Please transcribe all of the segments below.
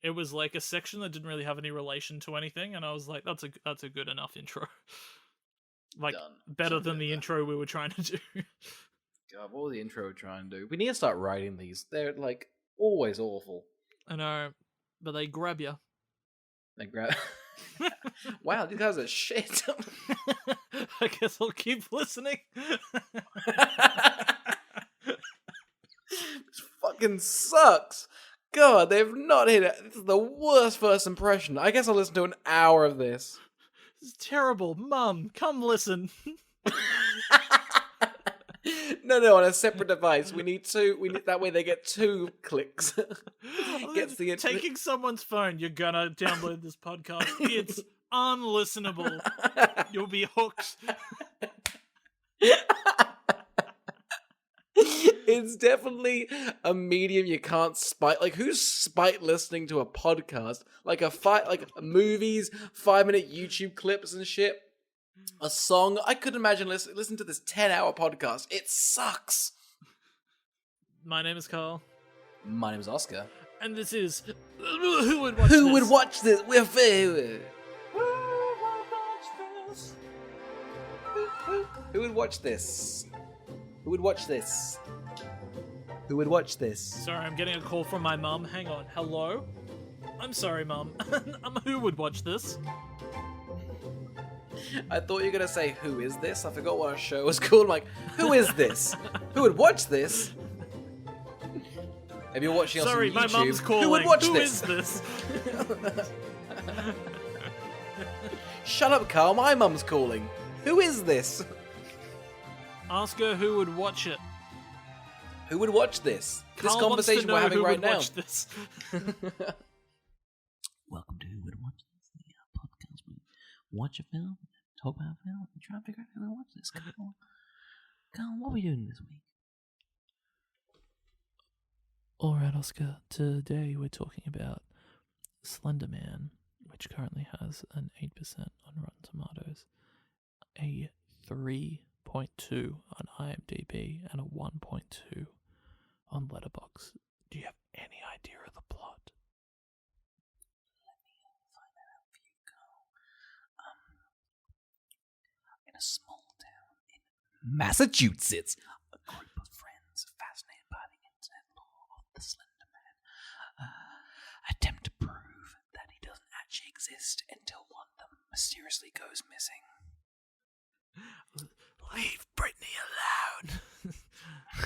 it was like a section that didn't really have any relation to anything, and I was like, that's a good enough intro. Like, Done. better than the intro we were trying to do. God, what was the intro trying to do? We need to start writing these. They're like always awful. I know, but they grab you. They grab. Wow, these guys are shit. I guess I'll keep listening. This fucking sucks. God, they've not hit it. This is the worst first impression. I guess I'll listen to an hour of this. It's terrible. Mum, come listen. No, on a separate device. We need that way they get 2 clicks. Gets the taking someone's phone, you're gonna download this podcast. It's unlistenable. You'll be hooked. It's definitely a medium you can't spite. Like, who's spite listening to a podcast? Like movies, 5-minute YouTube clips and shit. A song. I couldn't imagine listen to this 10-hour podcast. It sucks. My name is Carl. My name is Oscar. And this is Who Would Watch This? Who would watch this? We're Who would watch this? Who would watch this? Who would watch this? Sorry, I'm getting a call from my mum. Hang on. Hello? I'm sorry, Mum. Who would watch this? I thought you were going to say, who is this? I forgot what our show was called. I'm like, who is this? Who would watch this? If you're watching us on YouTube, my mum's calling. Who would watch Who this? Is this? Shut up, Carl. My mum's calling. Who is this? Ask her who would watch it. Who would watch this? Carl This conversation we're having right now. Watch this. Welcome to Who Would Watch This, the podcast where we watch a film, talk about a film, and try and figure out who would watch this. Carl, what are we doing this week? Alright, Oscar. Today we're talking about Slender Man, which currently has an 8% on Rotten Tomatoes, a 3.2 on IMDb, and a 1.2 on Letterboxd. Do you have any idea of the plot? Let me find that out for you, Carl. In a small town in Massachusetts, a group of friends fascinated by the internet lore of the Slender Man attempt to prove that he doesn't actually exist until one of them mysteriously goes missing. Leave Britney alone.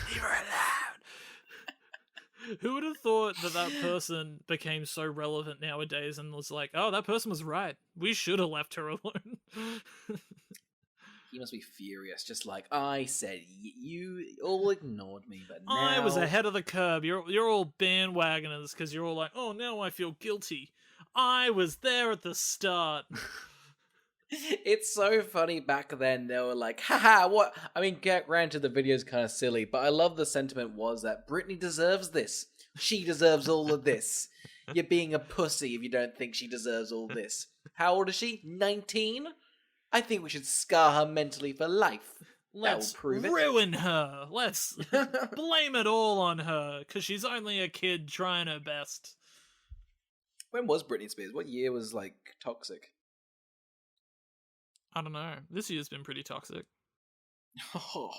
Leave her alone. Who would have thought that person became so relevant nowadays and was like, oh, that person was right. We should have left her alone. He must be furious. Just like, I said, you all ignored me, but now... I was ahead of the curve. You're all bandwagoners because you're all like, oh, now I feel guilty. I was there at the start. It's so funny back then. They were like, haha, what? I mean, granted, the video's kind of silly, but I love the sentiment was that Britney deserves this. She deserves all of this. You're being a pussy if you don't think she deserves all this. How old is she? 19? I think we should scar her mentally for life. Let's that will prove ruin her. Let's blame it all on her, because she's only a kid trying her best. When was Britney Spears? What year was, like, toxic? I don't know. This year's been pretty toxic. Oh,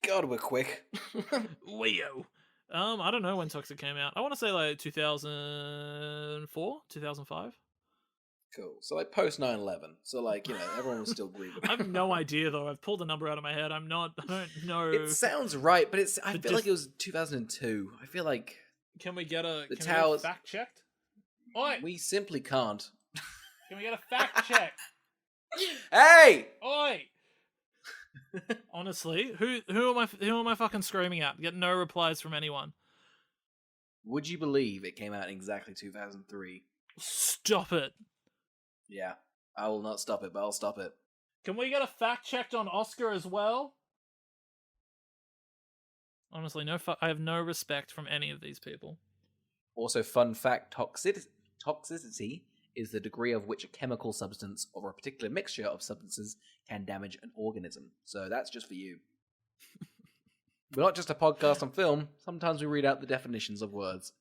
God, we're quick. Leo. I don't know when Toxic came out. I want to say like 2004, 2005. Cool. So like post 9/11. So like, you know, everyone was still grieving. I have no idea though. I've pulled a number out of my head. I don't know. It sounds right, but I feel like it was 2002. I feel like Can we get a fact checked? Oi! We simply can't. Can we get a fact check? Hey! Oi! Honestly, who am I fucking screaming at? Get no replies from anyone. Would you believe it came out in exactly 2003? Stop it. Yeah, I will not stop it, but I'll stop it. Can we get a fact checked on Oscar as well? Honestly, I have no respect from any of these people. Also, fun fact, toxicity is the degree of which a chemical substance or a particular mixture of substances can damage an organism. So that's just for you. We're not just a podcast on film. Sometimes we read out the definitions of words.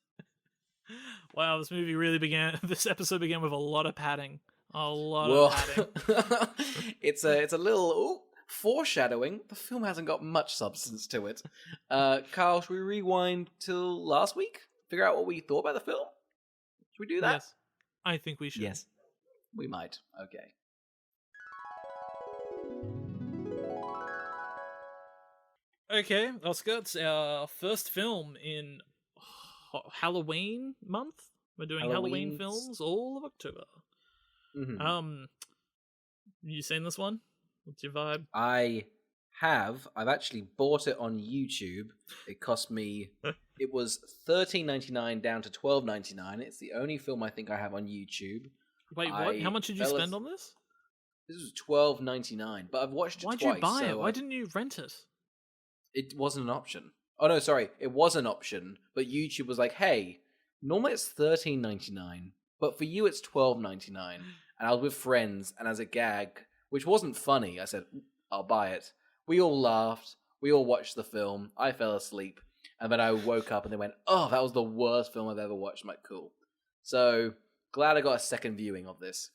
Wow, this movie really began. This episode began with a lot of padding. A lot Well, of padding. it's a little foreshadowing. The film hasn't got much substance to it. Carl, should we rewind till last week? Figure out what we thought about the film? Should we do that? Yes, I think we should. Yes, we might. Okay. Okay, Oscar, it's our first film in Halloween month. We're doing Halloween films all of October. Mm-hmm. You seen this one? What's your vibe? I have. I've actually bought it on YouTube. It cost me. It was $13.99 down to $12.99. It's the only film I think I have on YouTube. Wait, what? How much did you spend on this? This was $12.99, but I've watched it Why'd twice. you buy it? Why didn't you rent it? It wasn't an option. Oh no, sorry, it was an option, but YouTube was like, "Hey, normally it's $13.99, but for you it's $12.99." And I was with friends, and as a gag, which wasn't funny, I said, "I'll buy it." We all laughed. We all watched the film. I fell asleep, and then I woke up, and they went, "Oh, that was the worst film I've ever watched." I'm like, "Cool." So glad I got a second viewing of this.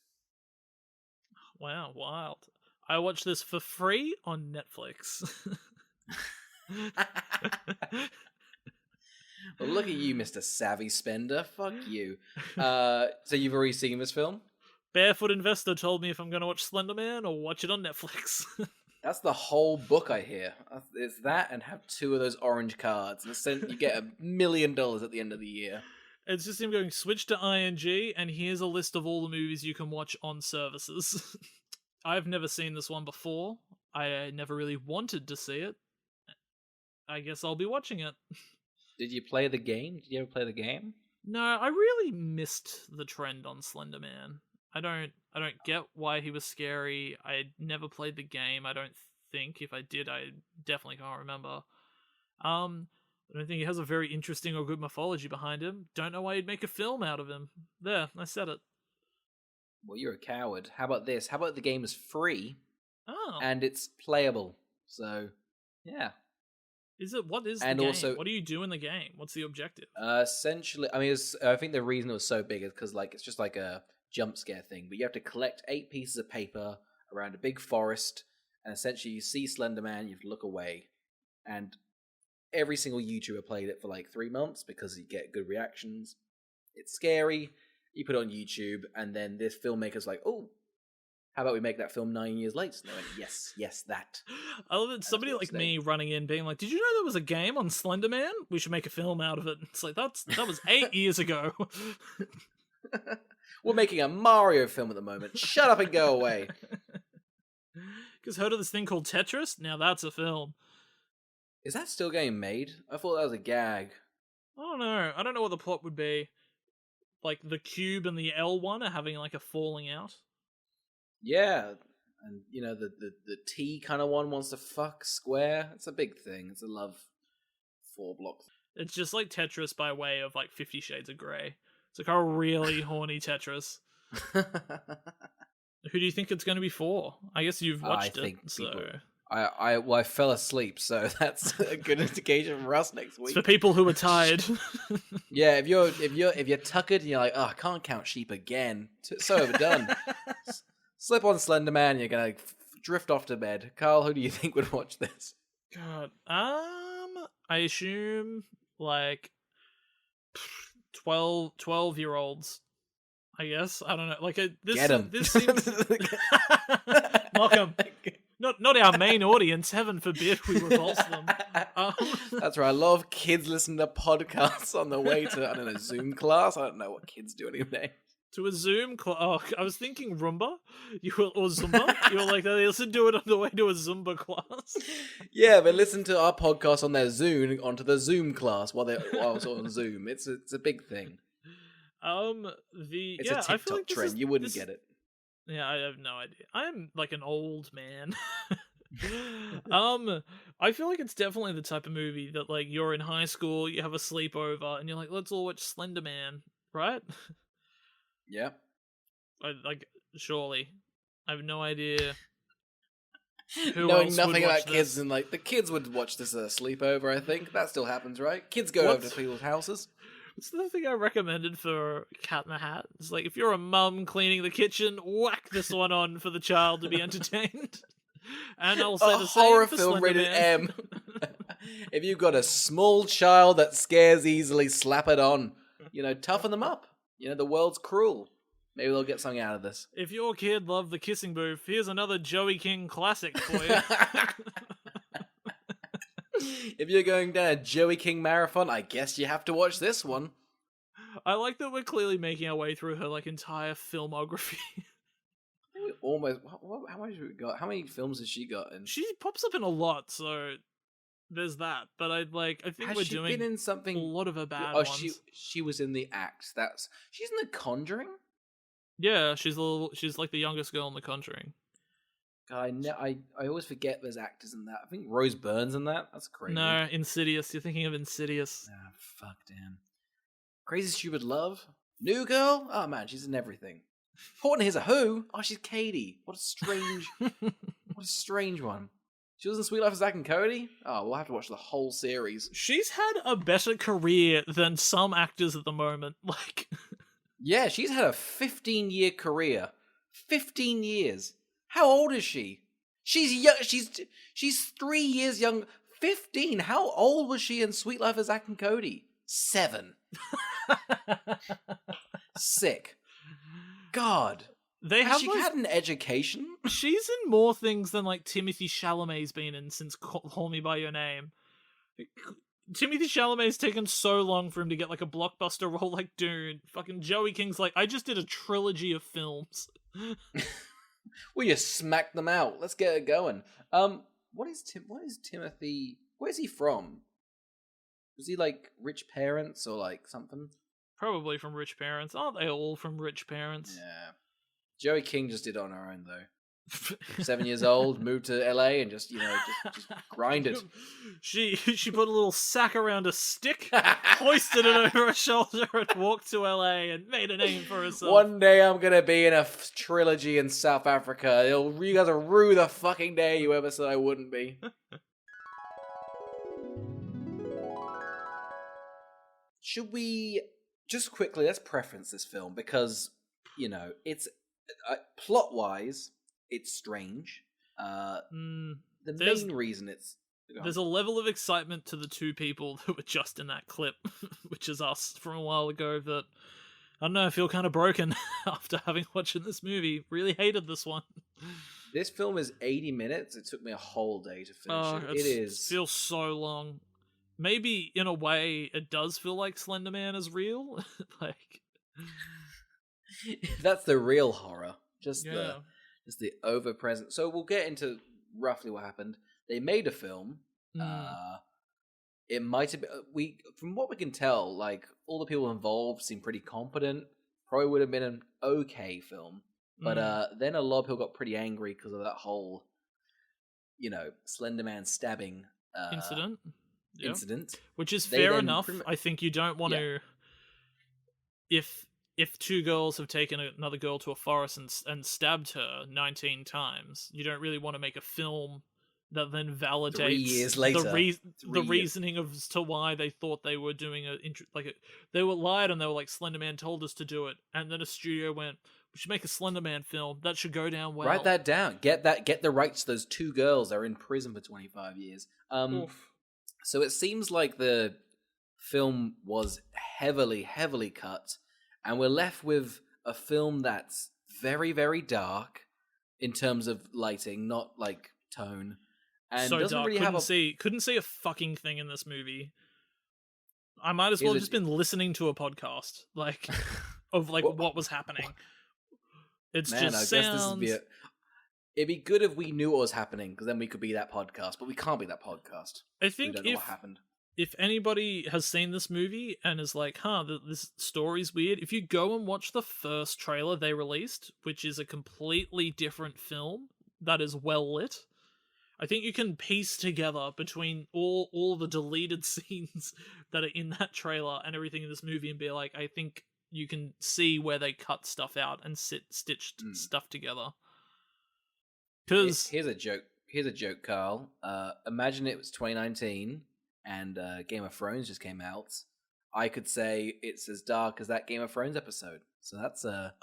Wow, wild. I watched this for free on Netflix. Well, look at you, Mr. Savvy Spender. Fuck you. So you've already seen this film? Barefoot Investor told me if I'm going to watch Slender Man or watch it on Netflix. That's the whole book, I hear. It's that and have 2 of those orange cards. And you get $1 million at the end of the year. It's just him going, switch to ING, and here's a list of all the movies you can watch on services. I've never seen this one before. I never really wanted to see it. I guess I'll be watching it. Did you play the game? Did you ever play the game? No, I really missed the trend on Slender Man. I don't get why he was scary. I never played the game. I don't think. If I did, I definitely can't remember. I don't think he has a very interesting or good mythology behind him. Don't know why you'd make a film out of him. There, I said it. Well, you're a coward. How about this? How about the game is free Oh. and it's playable? So, yeah. Is it? What is And the game? also- What do you do in the game? What's the objective? Essentially, I mean, I think the reason it was so big is because it's just like a jump scare thing. But you have to collect 8 pieces of paper around a big forest, and essentially you see Slender Man, you have to look away, and every single YouTuber played it for 3 months because you get good reactions. It's scary. You put it on YouTube, and then this filmmaker's like, "Oh, how about we make that film 9 years later?" And they went, yes, that. I love it. Somebody what like it's me running in, being like, "Did you know there was a game on Slender Man? We should make a film out of it." It's like that was 8 years ago. We're making a Mario film at the moment. Shut up and go away. Because heard of this thing called Tetris? Now that's a film. Is that still getting made? I thought that was a gag. I don't know. I don't know what the plot would be. Like the cube and the L one are having a falling out. Yeah, and the T kind of one wants to fuck Square. It's a big thing. It's a love 4 block. It's just like Tetris by way of 50 Shades of Grey. It's like a really horny Tetris. Who do you think it's going to be for? I guess you've watched it, so I fell asleep, so that's a good indication for us next week. it's for people who are tired. Yeah, if you're tuckered and you're like, "Oh, I can't count sheep again," so overdone. Slip on Slender Man, you're gonna drift off to bed. Carl, who do you think would watch this? God, I assume 12-year-olds. I guess I don't know. Get 'em. This seems Malcolm. Not our main audience. Heaven forbid we repulse them. That's right. A lot of kids listen to podcasts on the way to, I don't know, Zoom class. I don't know what kids do anyway. To a Zoom class. Oh, I was thinking Roomba. Or Zumba. You were like, they listen to it on the way to a Zumba class. Yeah, they listen to our podcast on their Zoom onto the Zoom class while it's on Zoom. It's a big thing. It's a TikTok I feel like trend. You wouldn't get it. Yeah, I have no idea. I'm like an old man. I feel like it's definitely the type of movie that you're in high school, you have a sleepover, and you're like, let's all watch Slender Man, right? Yeah. Surely. I have no idea. Who Knowing else nothing would watch about kids this? and the kids would watch this at a sleepover, I think. That still happens, right? Kids go over to people's houses. It's the thing I recommended for Cat in the Hat. It's like, if you're a mum cleaning the kitchen, whack this one on for the child to be entertained. And I'll say A the same horror for film Slender rated Man. M. If you've got a small child that scares easily, slap it on. Toughen them up. The world's cruel. Maybe they'll get something out of this. If your kid loved the kissing booth, here's another Joey King classic for you. If you're going down a Joey King marathon, I guess you have to watch this one. I like that we're clearly making our way through her entire filmography. Almost. How much have we got? How many films has she got? And She pops up in a lot, so there's that. But I think has we're she doing been in something? a lot of her bad Oh, ones. she was in The Act. She's in The Conjuring. Yeah, she's like the youngest girl in The Conjuring. God, I always forget there's actors in that. I think Rose Byrne's in that. That's crazy. No, Insidious. You're thinking of Insidious. Ah, fuck, damn. Crazy Stupid Love. New Girl. Oh man, she's in everything. Horton Here's a Who. Oh, she's Katie. What a strange one. She was in Sweet Life of Zack and Cody. Oh, we'll have to watch the whole series. She's had a better career than some actors at the moment. Yeah, she's had a 15-year career. 15 years. How old is she? She's young. She's 3 years young. 15. How old was she in Sweet Life of Zack and Cody? 7. Sick. God. Has she had an education? She's in more things than Timothy Chalamet's been in since Call Me by Your Name. Timothy Chalamet's taken so long for him to get a blockbuster role like Dune. Fucking Joey King's I just did a trilogy of films. Well, you smacked them out. Let's get it going. What is Timothy? Where's he from? Was he rich parents or something? Probably from rich parents. Aren't they all from rich parents? Yeah. Joey King just did it on her own though. 7 years old, moved to LA and just grind it. She put a little sack around a stick, hoisted it over her shoulder, and walked to LA and made a name for herself. One day I'm gonna be in a trilogy in South Africa. You guys will rue the fucking day you ever said I wouldn't be. Should we just quickly let's preference this film because it's plot-wise. It's strange. The main reason there's a level of excitement to the two people that were just in that clip, which is us from a while ago, that I don't know, I feel kind of broken after having watched this movie. Really hated this one. This film is 80 minutes. It took me a whole day to finish it. It feels so long. Maybe in a way it does feel like Slender Man is real. That's the real horror. Just the over-present. So we'll get into roughly what happened. They made a film. It might have been, from what we can tell, all the people involved seem pretty competent. Probably would have been an okay film. But then a lot of people got pretty angry because of that whole, Slender Man stabbing incident. Which is fair enough. I think you don't want to... If two girls have taken another girl to a forest and stabbed her 19 times, you don't really want to make a film that then validates 3 years later the reasoning as to why they thought they were doing they were lied and they were Slender Man told us to do it, and then a studio went, we should make a Slender Man film that should go down well. Write that down. Get the rights to those two girls that are in prison for 25 years. So it seems like the film was heavily cut. And we're left with a film that's very, very dark in terms of lighting, not tone. And so doesn't dark. really couldn't see a fucking thing in this movie. I might as well have just been listening to a podcast, of what was happening. It's just sounds. It'd be good if we knew what was happening, because then we could be that podcast. But we can't be that podcast. I think we don't know what happened. If anybody has seen this movie and is this story's weird, if you go and watch the first trailer they released, which is a completely different film that is well lit, I think you can piece together between all the deleted scenes that are in that trailer and everything in this movie and be I think you can see where they cut stuff out and stitched stuff together. Because here's a joke, Carl. Imagine it was 2019. And Game of Thrones just came out. I could say it's as dark as that Game of Thrones episode. So that's a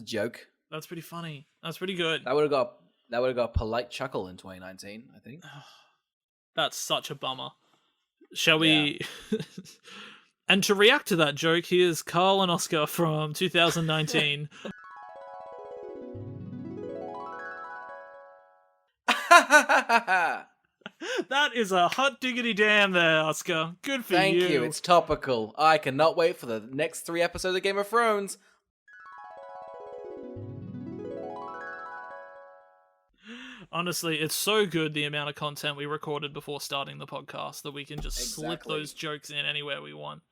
joke. That's pretty funny. That's pretty good. That would have got a polite chuckle in 2019, I think. That's such a bummer. Shall we? And to react to that joke, here's Carl and Oscar from 2019. That is a hot diggity damn there, Oscar. Good for you. Thank you. It's topical. I cannot wait for the next 3 episodes of Game of Thrones. Honestly, it's so good the amount of content we recorded before starting the podcast that we can just slip those jokes in anywhere we want.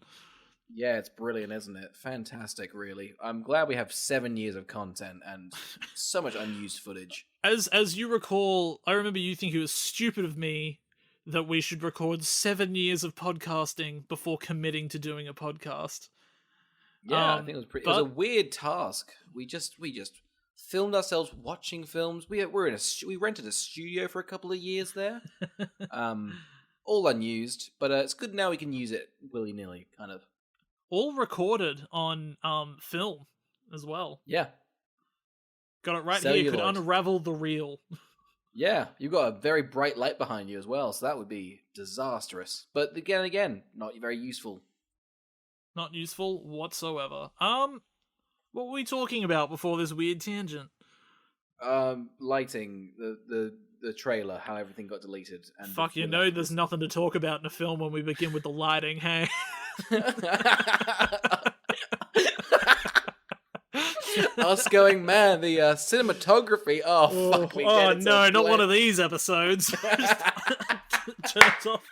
Yeah, it's brilliant, isn't it? Fantastic, really. I'm glad we have 7 years of content and so much unused footage. As you recall, I remember you thinking it was stupid of me that we should record 7 years of podcasting before committing to doing a podcast. Yeah, I think it was pretty. It was a weird task. We just filmed ourselves watching films. We rented a studio for a couple of years there, all unused. But it's good now we can use it willy nilly, kind of. All recorded on film as well. Yeah, got it right here. You could unravel the reel. Yeah, you've got a very bright light behind you as well, so that would be disastrous. But again, not very useful. Not useful whatsoever. What were we talking about before this weird tangent? Lighting, the trailer, how everything got deleted. And fuck, you know there's nothing to talk about in a film when we begin with the lighting, hey? Us going, man, the cinematography, fuck me. Oh no, not one of these episodes. Turn it off.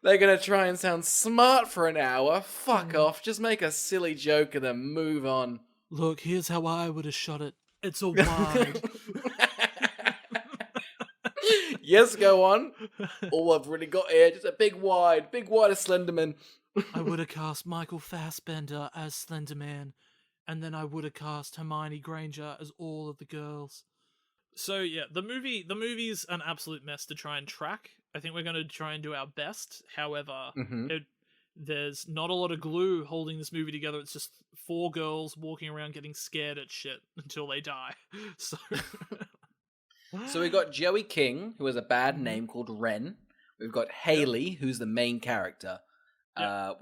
They're gonna try and sound smart for an hour. Fuck off. Just make a silly joke and then move on. Look, here's how I would have shot it. It's a wide. Yes, go on. All I've really got here, just a big wide of Slender Man. I would have cast Michael Fassbender as Slender Man, and then I would have cast Hermione Granger as all of the girls. So yeah, the movie's an absolute mess to try and track. I think we're going to try and do our best. However, there's not a lot of glue holding this movie together. It's just 4 girls walking around getting scared at shit until they die. So we've got Joey King, who has a bad name called Ren. We've got Haley, who's the main character.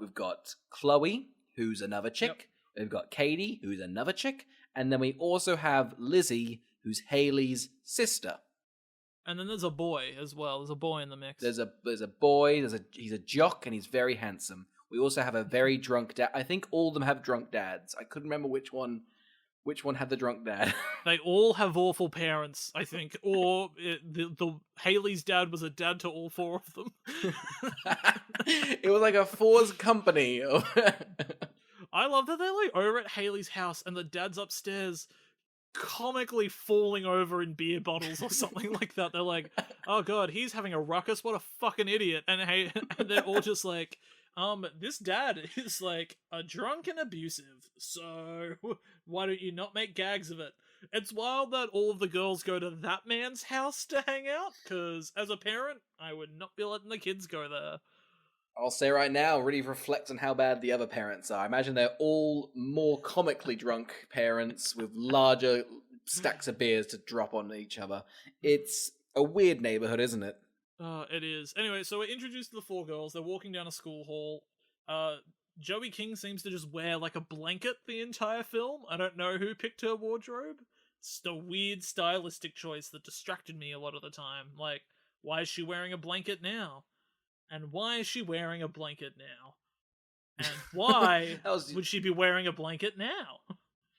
We've got Chloe, who's another chick. We've got Katie, who's another chick. And then we also have Lizzie, who's Haley's sister. And then there's a boy as well. There's a boy in the mix. There's a boy. He's a jock and he's very handsome. We also have a very drunk dad. I think all of them have drunk dads. I couldn't remember which one had the drunk dad. They all have awful parents, I think. Or the Haley's dad was a dad to all 4 of them. It was like a Four's company. I love that they're like over at Haley's house and the dad's upstairs comically falling over in beer bottles or something like that. They're like, oh god, he's having a ruckus, what a fucking idiot. And they're all just like, this dad is like a drunk and abusive, so why don't you not make gags of it? It's wild that all of the girls go to that man's house to hang out, because as a parent, I would not be letting the kids go there. I'll say right now, really reflect on how bad the other parents are. I imagine they're all more comically drunk parents with larger stacks of beers to drop on each other. It's a weird neighborhood, isn't it? It is. Anyway, so we're introduced to the 4 girls. They're walking down a school hall. Joey King seems to just wear like a blanket the entire film. I don't know who picked her wardrobe. It's a weird stylistic choice that distracted me a lot of the time. Like, why is she wearing a blanket now? And why is she wearing a blanket now? And why would she be wearing a blanket now?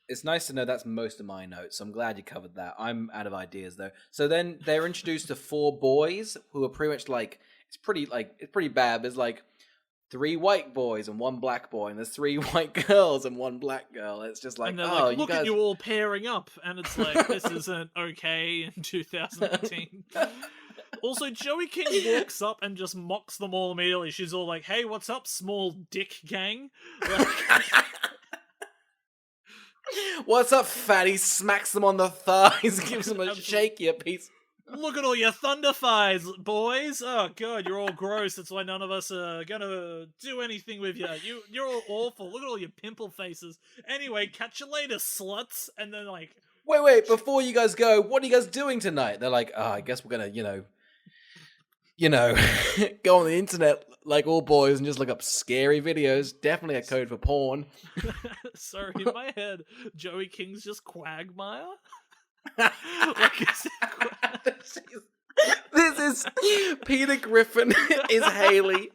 It's nice to know that's most of my notes, so I'm glad you covered that. I'm out of ideas, though. So then they're introduced to 4 boys who are pretty much like, it's pretty bad. There's like 3 white boys and 1 black boy, and there's 3 white girls and 1 black girl. It's just like, and they're oh, like, look you guys... at you all pairing up, and it's like, this isn't okay in 2018. Also, Joey King walks up and just mocks them all immediately. She's all like, hey, what's up, small dick gang? Like... What's up, fatty? Smacks them on the thighs, gives them a shake, you piece. Look at all your thunder thighs, boys. Oh god, you're all gross. That's why none of us are gonna do anything with you. You're all awful. Look at all your pimple faces. Anyway, catch you later, sluts. And then like, Wait, before you guys go, what are you guys doing tonight? They're like, I guess we're gonna, go on the internet like all boys and just look up scary videos. Definitely a code for porn. sorry, in my head, Joey King's just Quagmire. Like, This is Peter Griffin is Haley.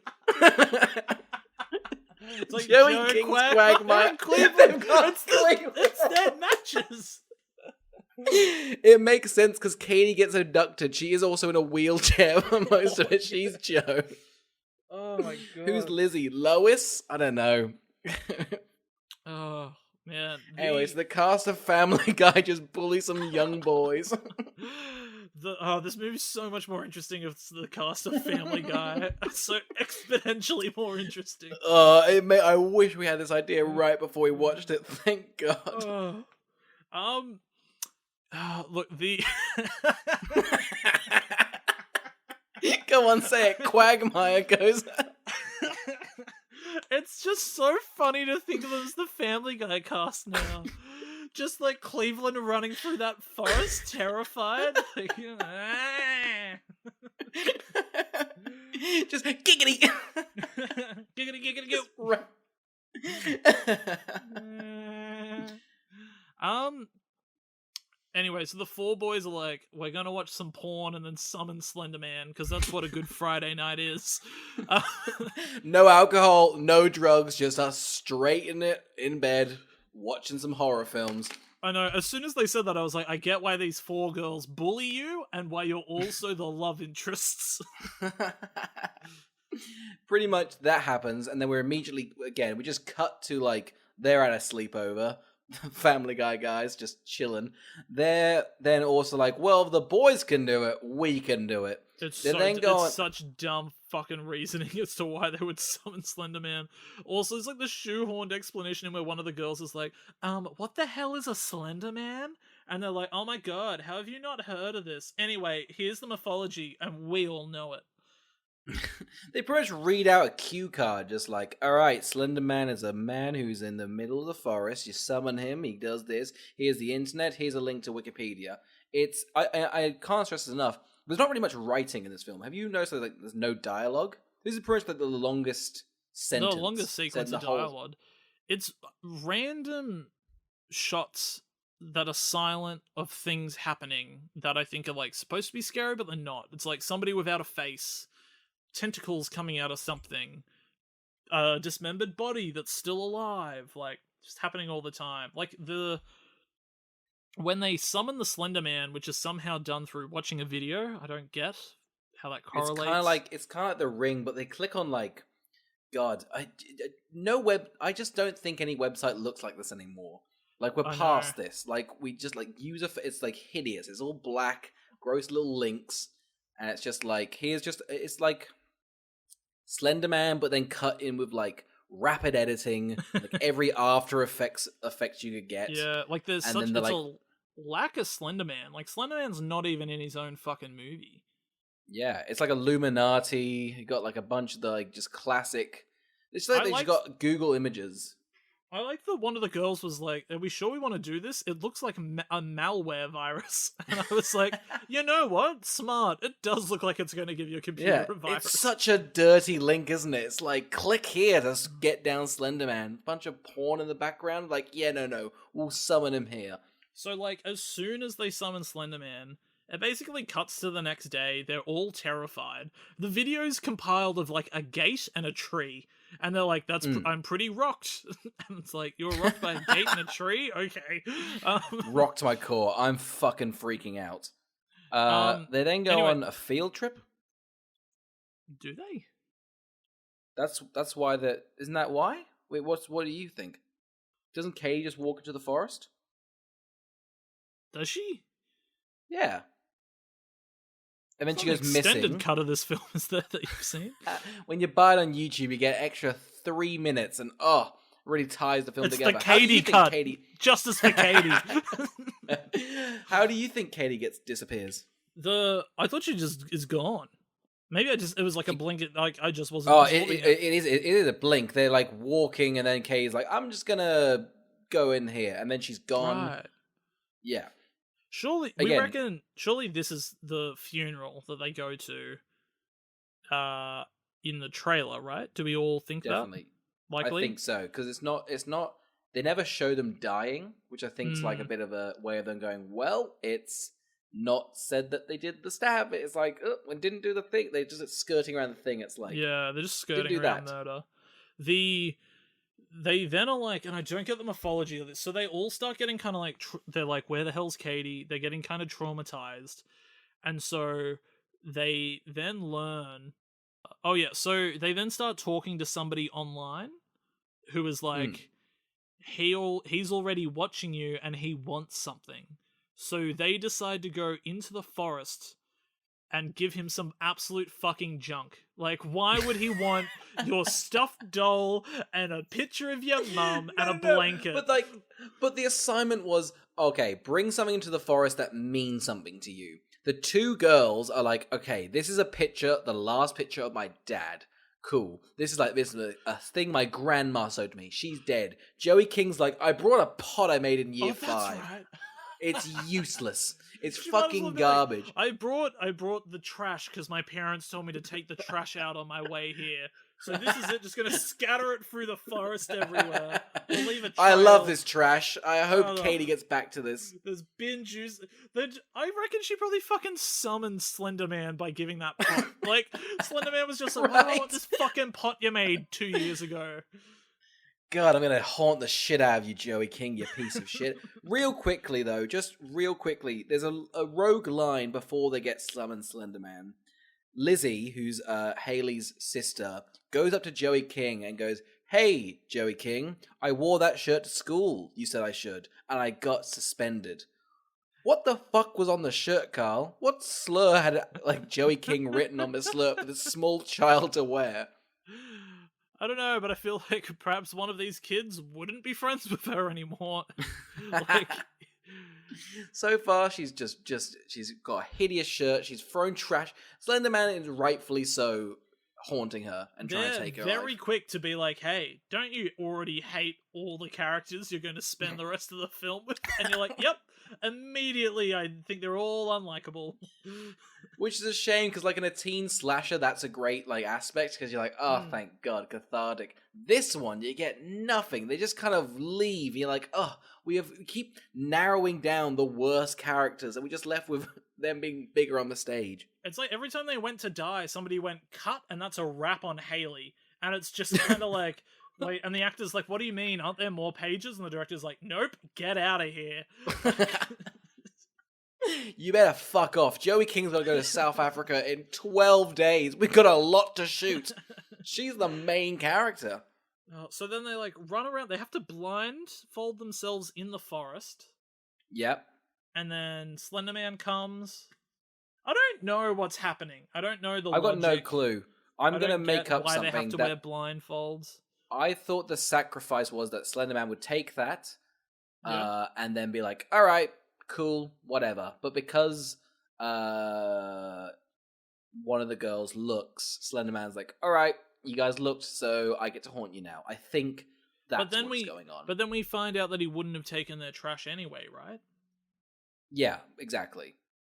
it's like Joey Joe King's Quagmire Quagmire. and Cleveland. Cleveland. It's their matches. It makes sense because Katie gets abducted. She is also in a wheelchair for most of it. She's Joe. Oh my god. Who's Lizzie? Lois? I don't know. Oh man. Anyways, the cast of Family Guy just bully some young boys. This movie's so much more interesting if it's the cast of Family Guy. It's so exponentially more interesting. I wish we had this idea right before we watched it. Thank God. Look, the Go on, say it. Quagmire goes. It's just so funny to think of them as the Family Guy cast now. Just like Cleveland running through that forest, terrified. Like, Just giggity. Giggity, giggity, go. Anyway, so the four boys are like, we're gonna watch some porn and then summon Slender Man, because that's what a good Friday night is. No alcohol, no drugs, just us straight in it, in bed, watching some horror films. I know, as soon as they said that, I was like, I get why these four girls bully you, and why you're also the love interests. Pretty much that happens, and then we're immediately, again, we just cut to, like, they're at a sleepover. Family Guy guys just chilling. They're then also like, well, if the boys can do it, we can do it. It's such dumb fucking reasoning as to why they would summon Slender Man. Also, it's like the shoehorned explanation where one of the girls is like, what the hell is a Slender Man? And they're like, oh my god, how have you not heard of this? Anyway, here's the mythology, and we all know it. They pretty much read out a cue card, just like, alright, Slender Man is a man who's in the middle of the forest, you summon him, he does this, here's the internet, here's a link to Wikipedia. It's, I can't stress this enough, there's not really much writing in this film. Have you noticed that there's no dialogue? This is pretty much like the longest sentence. The longest sequence of dialogue. It's random shots that are silent of things happening that I think are like supposed to be scary, but they're not. It's like somebody without a face, tentacles coming out of something, a dismembered body that's still alive, like just happening all the time. Like when they summon the Slender Man, which is somehow done through watching a video, I don't get how that correlates. It's kind of like The Ring, but they click on like, God, I just don't think any website looks like this anymore. Like we're past this. Like we just like it's like hideous. It's all black, gross little links, and it's just like it's like Slender Man, but then cut in with like rapid editing, like every After Effects effect you could get. Yeah, like there's such a lack of Slender Man. Like Slender Man's not even in his own fucking movie. Yeah, it's like Illuminati. You got like a bunch of the like just classic. It's like just got Google Images. I like that one of the girls was like, are we sure we want to do this? It looks like a malware virus. And I was like, you know what? Smart. It does look like it's going to give you a computer virus. It's such a dirty link, isn't it? It's like, click here to get down Slender Man. Bunch of porn in the background. Like, yeah, no. We'll summon him here. So, like, as soon as they summon Slender Man, it basically cuts to the next day. They're all terrified. The video's compiled of, like, a gate and a tree. And they're like, I'm pretty rocked. And it's like, you're rocked by a gate and a tree? Okay. Rocked to my core. I'm fucking freaking out. They then go on a field trip? Do they? That's why isn't that why? Wait, what do you think? Doesn't Katie just walk into the forest? Does she? Yeah. And then she goes missing. Extended cut of this film is there that you've seen? When you buy it on YouTube, you get extra 3 minutes, and really ties the film together. It's the Katie cut. Justice for Katie. How do you think Katie disappears? I thought she just is gone. Maybe it was like a blink. Like I just wasn't. Oh, absorbing it is a blink. They're like walking, and then Kay's like, "I'm just gonna go in here," and then she's gone. Right. Yeah. Surely we Again- reckon. Surely this is the funeral that they go to. In the trailer, right? Do we all think Definitely. that? Likely. I think so, because it's not. They never show them dying, which I think is like a Mm. bit of a way of them going, well, it's not said that they did the stab. It's like, oh, we didn't do the thing. They're just skirting around the thing. It's like, Yeah, they're just Didn't skirting do around that. murder. They then are like, and I don't get the mythology of this. So they all start getting kind of like they're like, where the hell's Katie? They're getting kind of traumatized, and so they then learn. Oh yeah, so they then start talking to somebody online, who is like, he's already watching you and he wants something. So they decide to go into the forest and give him some absolute fucking junk. Like, why would he want your stuffed doll and a picture of your mum and a blanket? But the assignment was, okay, bring something into the forest that means something to you. The two girls are like, okay, this is a picture, the last picture of my dad. Cool. This is a thing my grandma showed me. She's dead. Joey King's like, I brought a pot I made in year 5. Right. It's useless. It's She might as well fucking be like, garbage. I brought the trash because my parents told me to take the trash out on my way here. So this is it, just gonna scatter it through the forest everywhere. We'll leave a trail. I love this trash. I hope Oh, no. Katie gets back to this. There's bin juice. I reckon she probably fucking summoned Slender Man by giving that pot. Like, Slender Man was just like, "Why do I want this fucking pot you made 2 years ago?" God, I'm gonna haunt the shit out of you, Joey King, you piece of shit. Real quickly, though, just real quickly, there's a rogue line before they get summoned Slender Man. Lizzie, who's Haley's sister, goes up to Joey King and goes, "Hey, Joey King, I wore that shirt to school. You said I should, and I got suspended." What the fuck was on the shirt, Carl? What slur had like Joey King written on the slur for this small child to wear? I don't know, but I feel like perhaps one of these kids wouldn't be friends with her anymore. Like, so far, she's she's got a hideous shirt. She's thrown trash. Slender Man is rightfully so haunting her and trying to take her very life. quick to be like, "Hey, don't you already hate all the characters you're going to spend the rest of the film with?" And you're like, "Yep." Immediately, I think they're all unlikable. Which is a shame, because like in a teen slasher, that's a great like aspect, because you're like, oh, thank God, cathartic. This one, you get nothing. They just kind of leave. You're like, oh, we keep narrowing down the worst characters, and we just left with them being bigger on the stage. It's like every time they went to die, somebody went cut, and that's a wrap on Haley. And it's just kind of like, wait, and the actor's like, "What do you mean? Aren't there more pages?" And the director's like, "Nope, get out of here." You better fuck off. Joey King's gotta go to South Africa in 12 days. We've got a lot to shoot. She's the main character. So then they like run around. They have to blindfold themselves in the forest. Yep. And then Slender Man comes. I don't know what's happening. I don't know the I've got no logic. clue. I'm I gonna don't make get up why something they have to that wear blindfolds. I thought the sacrifice was that Slender Man would take that, Yeah. and then be like, "All right, cool, whatever." But because one of the girls looks, Slender Man's like, "All right, you guys looked, so I get to haunt you now." I think that's what's going on. But then we find out that he wouldn't have taken their trash anyway, right? Yeah, exactly.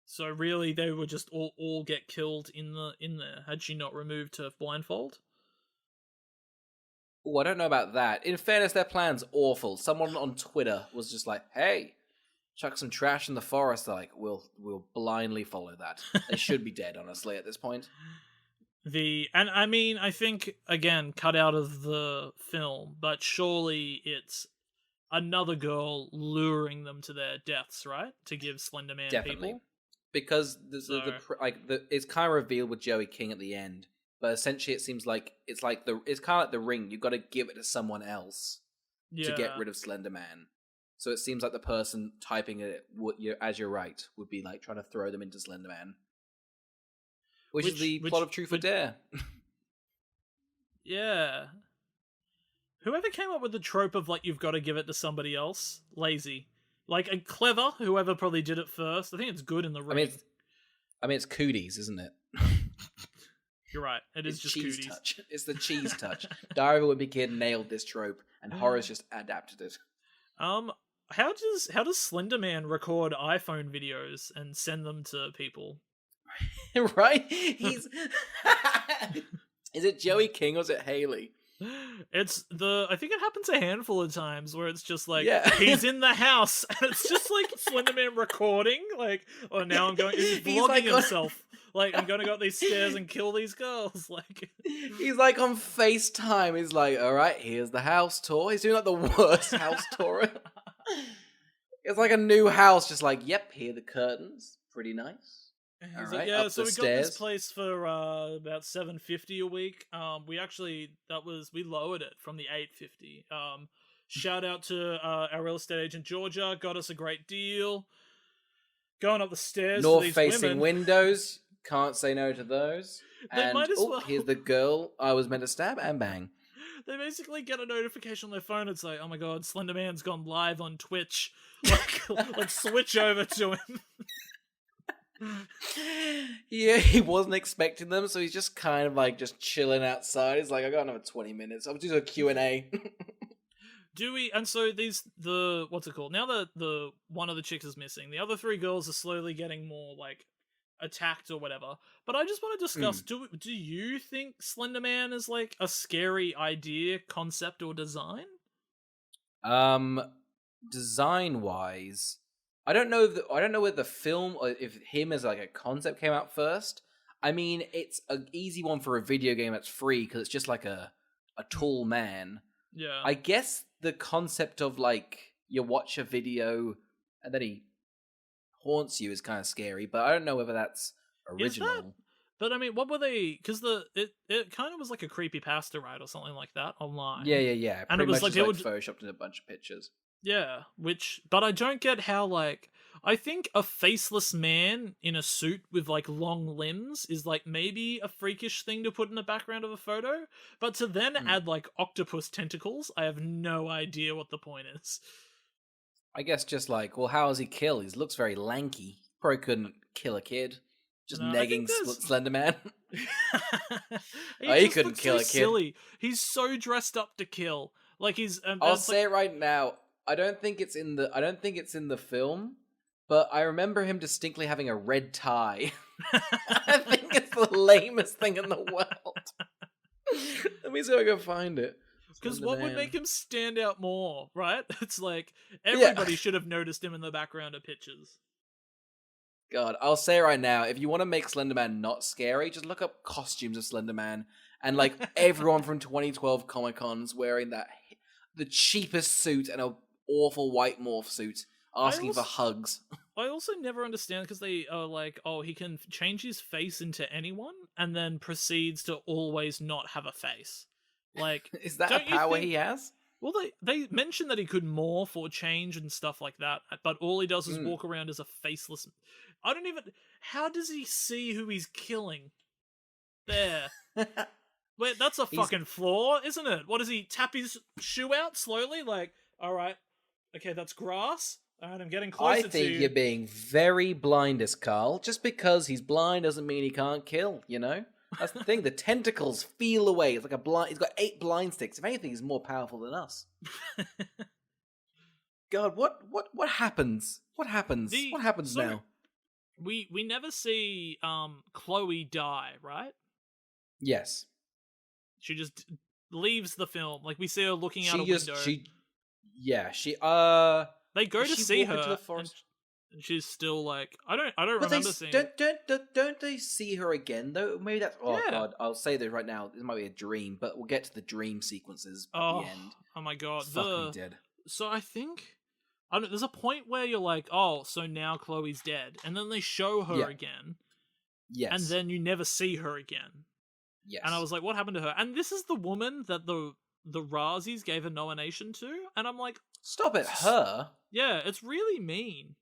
So really, they would just all get killed in there had she not removed her blindfold. Oh, I don't know about that. In fairness, their plan's awful. Someone on Twitter was just like, "Hey, chuck some trash in the forest." They're like, we'll blindly follow that. They should be dead, honestly, at this point. And I mean, I think again, cut out of the film, but surely it's another girl luring them to their deaths, right? To give Slender Man Definitely. people. Because it's kind of revealed with Joey King at the end, but essentially it seems like it's kind of like the ring. You've got to give it to someone else to get rid of Slender Man. So it seems like the person typing it, as you're right, would be like trying to throw them into Slender Man, which is the plot of Truth or Dare. Yeah. Whoever came up with the trope of like you've got to give it to somebody else, lazy. Like, and clever, whoever probably did it first. I think it's good in the ring. I mean, I mean, it's cooties, isn't it? You're right. It is It's just cheese cooties. touch. It's the cheese touch. Diary of a Wimpy Kid nailed this trope, and horror's just adapted it. How does Slender Man record iPhone videos and send them to people? Right? He's Is it Joey King or is it Haley? I think it happens a handful of times where it's just like Yeah. he's in the house and it's just like Slender Man recording, like, oh, now I'm going, he's He's vlogging like on- himself. Like, I'm gonna go up these stairs and kill these girls. Like, He's like on FaceTime. He's like, all right, here's the house tour. He's doing like the worst house tour. It's like a new house, just like, yep, here are the curtains. Pretty nice. he's All like, right, yeah, up so the we got this stairs. place for about $750 a week. We lowered it from the $850. Shout out to our real estate agent Georgia, got us a great deal. Going up the stairs for North these facing women. windows. Can't say no to those. They And might as well. here's the girl I was meant to stab and bang. They basically get a notification on their phone. It's like, oh my god, Slender Man's gone live on Twitch. Like, let's switch over to him. Yeah, he wasn't expecting them, so he's just kind of like just chilling outside. He's like, I got another 20 minutes. I'll do a Q&A. Do we? And so what's it called? Now that the one of the chicks is missing, the other three girls are slowly getting more like attacked or whatever. But I just want to discuss: do you think Slender Man is like a scary idea, concept, or design? Design wise, I don't know whether the film or if him as like a concept came out first. I mean, it's an easy one for a video game that's free because it's just like a tall man. Yeah. I guess the concept of like you watch a video and then he haunts you is kind of scary, but I don't know whether that's original. But I mean, what were they? Because it kind of was like a creepypasta, right, or something like that online. Yeah. And Pretty it was much like just, they photoshopped in a bunch of pictures. Yeah, but I don't get how, like, I think a faceless man in a suit with, like, long limbs is, like, maybe a freakish thing to put in the background of a photo, but to then add, like, octopus tentacles, I have no idea what the point is. I guess just like, well, how does he kill? He looks very lanky. Probably couldn't kill a kid. Just No, I negging think there's- Slender Man. he Oh, he just couldn't looks kill so a kid. silly. He's so dressed up to kill. Like, he's... I'll say it right now. I don't think it's in the film, but I remember him distinctly having a red tie. I think it's the lamest thing in the world. Let me see if I can find it. Because Slender what would Man. make him stand out more, right? It's like, everybody should have noticed him in the background of pictures. God, I'll say it right now. If you want to make Slender Man not scary, just look up costumes of Slender Man, and like everyone from 2012 Comic Con's wearing the cheapest suit and a awful white morph suit, asking for hugs. I also never understand because they are like, oh, he can change his face into anyone, and then proceeds to always not have a face. Like, Is that a don't you power think- he has? Well, they mentioned that he could morph or change and stuff like that, but all he does is walk around as a faceless. I don't even. How does he see who he's killing? There. Wait, that's a fucking flaw, isn't it? What does he tap his shoe out slowly? Like, all right, okay, that's grass. All right, I'm getting closer I to think you. you're being very blindest, Carl. Just because he's blind doesn't mean he can't kill, you know? That's the thing. The tentacles feel away. It's like a blind. He's got 8 blind sticks. If anything, he's more powerful than us. God, what happens? What happens? What happens now? We never see Chloe die, right? Yes. She just leaves the film. Like, we see her looking out a She window. They go does to she see walk into her, the forest? and she's still like, I don't But remember seeing. don't they see her again though? Maybe that's Yeah. God. I'll say this right now. This might be a dream, but we'll get to the dream sequences at the end. Oh my god! It's fucking dead. So I think there's a point where you're like, oh, so now Chloe's dead, and then they show her Yeah. again, Yes. and then you never see her again. yes. And I was like, what happened to her? And this is the woman that the Razzies gave a nomination to, and I'm like, stop it, her. yeah, it's really mean.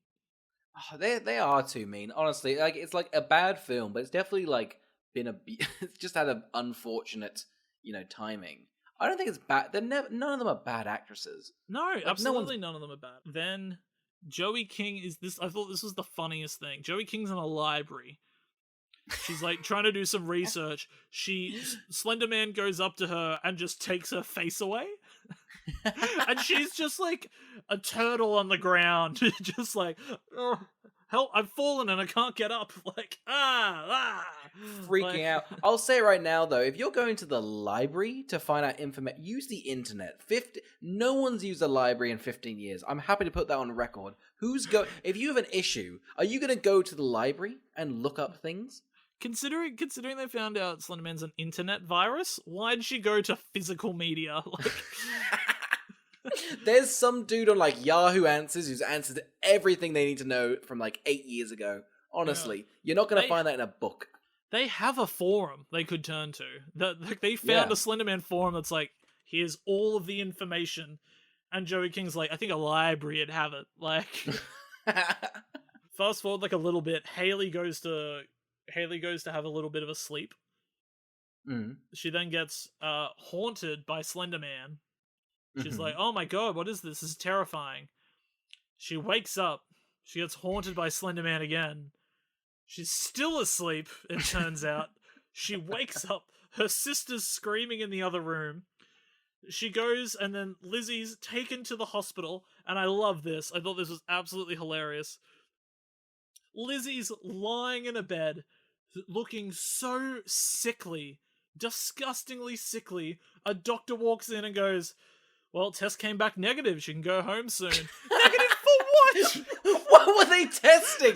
Oh, they are too mean. Honestly, like it's like a bad film, but it's definitely like been it's just had an unfortunate, timing. I don't think it's bad. None of them are bad actresses. No, no absolutely none of them are bad. Then Joey King is this. I thought this was the funniest thing. Joey King's in a library, She's like trying to do some research. Slender Man goes up to her and just takes her face away. And she's just like a turtle on the ground, just like, oh, help, I've fallen and I can't get up. Like, Freaking Like- out. I'll say right now though, if you're going to the library to find out information, use the internet. No one's used a library in 15 years. I'm happy to put that on record. If you have an issue, are you going to go to the library and look up things? Considering they found out Slenderman's an internet virus, why'd she go to physical media? Like, There's some dude on like Yahoo Answers who's answered everything they need to know from like 8 years ago. Honestly, you're not going to find that in a book. they have a forum they could turn to. They found Yeah. a Slenderman forum that's like, here's all of the information. And Joey King's like, I think a library would have it. Like, fast forward like a little bit, Haley goes to have a little bit of a sleep. Mm. She then gets haunted by Slender Man. She's Mhm. like, oh my god, what is this? This is terrifying. She wakes up. She gets haunted by Slender Man again. She's still asleep, it turns out. She wakes up. Her sister's screaming in the other room. She goes, and then Lizzie's taken to the hospital. And I love this. I thought this was absolutely hilarious. Lizzie's lying in a bed, looking so sickly, disgustingly sickly. A doctor walks in and goes, well, test came back negative. She can go home soon. Negative for what? What were they testing?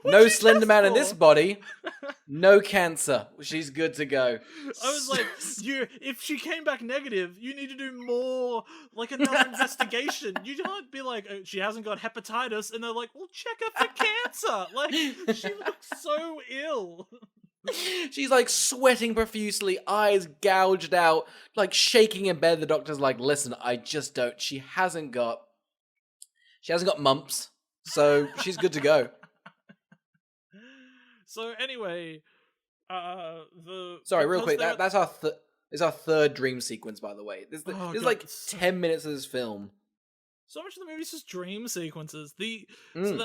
No she Slender test Man in for? this body. No cancer. She's good to go. I was like, if she came back negative, you need to do more, like another investigation. You can't be like, oh, she hasn't got hepatitis, and they're like, well, check her for cancer. Like, she looks so ill. She's like sweating profusely, eyes gouged out, like shaking in bed. The doctor's like, listen, I just don't. She hasn't got mumps, so she's good to go. So anyway, Sorry, real quick. because That's our third dream sequence, by the way. This Oh, is God, like it's 10 minutes of this film. so much of the movie's just dream sequences. So Mm.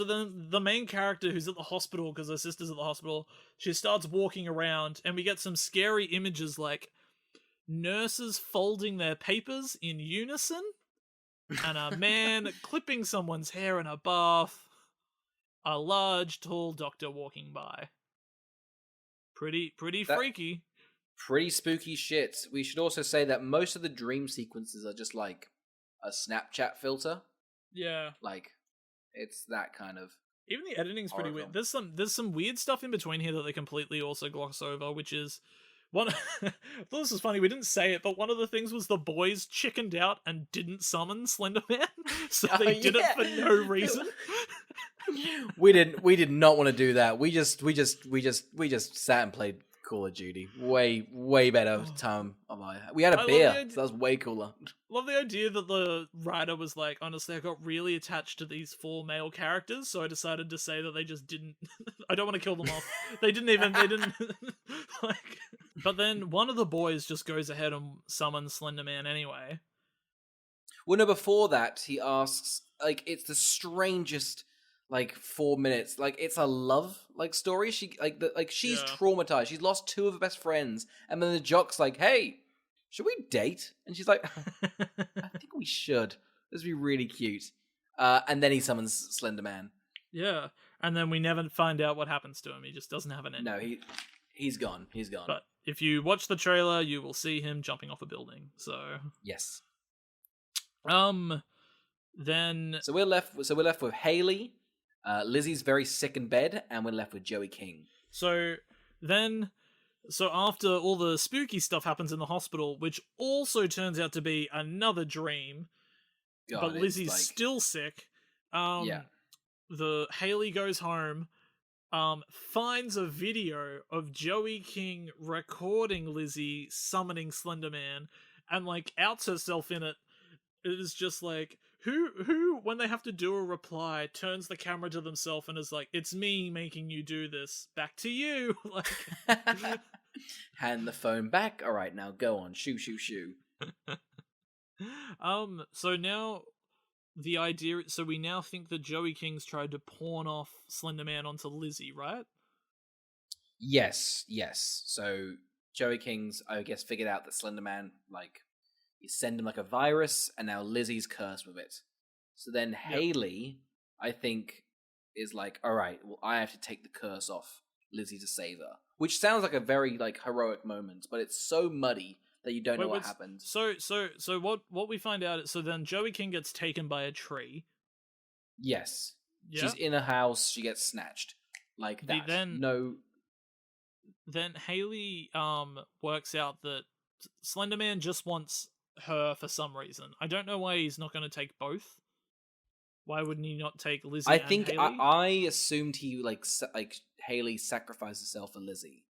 then the main character who's at the hospital because her sister's at the hospital, she starts walking around, and we get some scary images like nurses folding their papers in unison, and a man clipping someone's hair in a bath. A large, tall doctor walking by. Pretty That- freaky. Pretty spooky shit. We should also say that most of the dream sequences are just like a Snapchat filter. Yeah. Like, it's that kind of. Even the editing's pretty Horror weird. There's some weird stuff in between here that they completely also gloss over, which is one. I thought this was funny. We didn't say it, but one of the things was the boys chickened out and didn't summon Slender Man, so Oh, they did yeah. it for no reason. We did not want to do that. We just sat and played Call of Duty. Way better time of my. We had I a love beer, the idea- so that was way cooler. Love the idea that the writer was like, honestly, I got really attached to these 4 male characters, so I decided to say that they just didn't. I don't want to kill them off. They didn't. Like. But then one of the boys just goes ahead and summons Slender Man anyway. Well, no, before that, he asks, like, it's the strangest, like, 4 minutes. Like, it's a love, like, story. She's Yeah. traumatized. She's lost 2 of her best friends. And then the jock's like, hey, should we date? And she's like, I think we should. This would be really cute. And then he summons Slender Man. Yeah, and then we never find out what happens to him. He just doesn't have an ending. No, he's gone. He's gone. But if you watch the trailer, you will see him jumping off a building. So, Yes. then So we're left with Haley. Lizzie's very sick in bed, and we're left with Joey King. So after all the spooky stuff happens in the hospital, which also turns out to be another dream, God, but it's Lizzie's like- still sick. Yeah. The Haley goes home, finds a video of Joey King recording Lizzie summoning Slender Man, and like outs herself in it. It is just like who when they have to do a reply turns the camera to themselves and is like, it's me making you do this, back to you. Like, Hand the phone back. All right, now go on. Shoo. so now the idea, so we now think that Joey King's tried to pawn off Slender Man onto Lizzie, right? Yes. So Joey King's, I guess, figured out that Slender Man, like, you send him like a virus, and now Lizzie's cursed with it. So then Yep. Haley, I think, is like, all right, well, I have to take the curse off Lizzie to save her. Which sounds like a very like heroic moment, but it's so muddy that you don't know what happened. So what we find out is, so then Joey King gets taken by a tree. Yes, Yeah. she's in a house. She gets snatched like that. Then Haley works out that Slender Man just wants her for some reason. I don't know why he's not going to take both. Why wouldn't he not take Lizzie I and think Haley? I assumed he like Haley sacrificed herself for Lizzie.